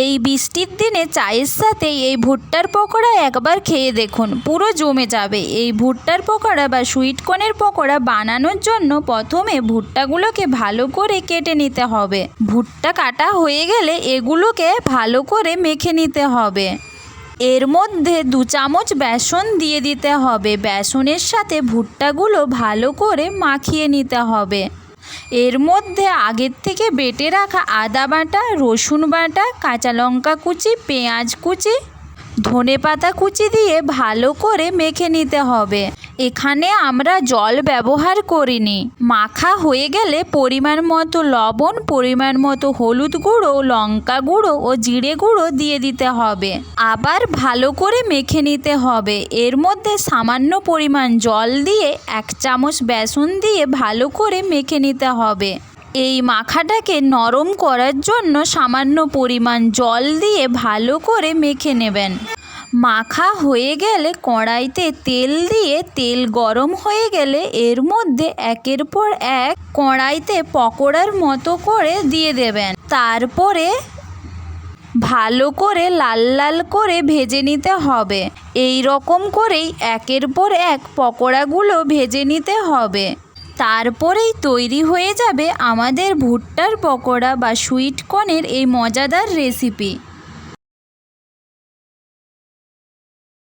এই বৃষ্টির দিনে চায়ের সাথে এই ভুট্টার পকোড়া একবার খেয়ে দেখুন, পুরো জমে যাবে। এই ভুট্টার পকোড়া বা সুইট কর্নের পকোড়া বানানোর জন্য প্রথমে ভুট্টাগুলোকে ভালো করে কেটে নিতে হবে। ভুট্টা কাটা হয়ে গেলে এগুলোকে ভালো করে মেখে নিতে হবে। এর মধ্যে 2 চামচ বেসন দিয়ে দিতে হবে। বেসনের সাথে ভুট্টাগুলো ভালো করে মাখিয়ে নিতে হবে। এর মধ্যে আগের থেকে বেটে রাখা আদা বাটা, রসুন বাটা, কাঁচা লঙ্কা কুচি, পেঁয়াজ কুচি, ধনেপাতা কুচি দিয়ে ভালো করে মেখে নিতে হবে। এখানে আমরা জল ব্যবহার করিনি। মাখা হয়ে গেলে পরিমাণ মতো লবণ, পরিমাণ মতো হলুদ গুঁড়ো, লঙ্কা গুঁড়ো ও জিরে গুঁড়ো দিয়ে দিতে হবে। আবার ভালো করে মেখে নিতে হবে। এর মধ্যে সামান্য পরিমাণ জল দিয়ে 1 চামচ বেসন দিয়ে ভালো করে মেখে নিতে হবে। এই মাখাটাকে নরম করার জন্য সামান্য পরিমাণ জল দিয়ে ভালো করে মেখে নেবেন। মাখা হয়ে গেলে কড়াইতে তেল দিয়ে তেল গরম হয়ে গেলে এর মধ্যে একের পর এক কড়াইতে পকোড়ার মতো করে দিয়ে দেবেন। তারপরে ভালো করে লাল লাল করে ভেজে নিতে হবে। এই রকম করেই একের পর এক পকোড়াগুলো ভেজে নিতে হবে। তারপরেই তৈরি হয়ে যাবে আমাদের ভুট্টার পকোড়া বা সুইট কর্নের এই মজাদার রেসিপি।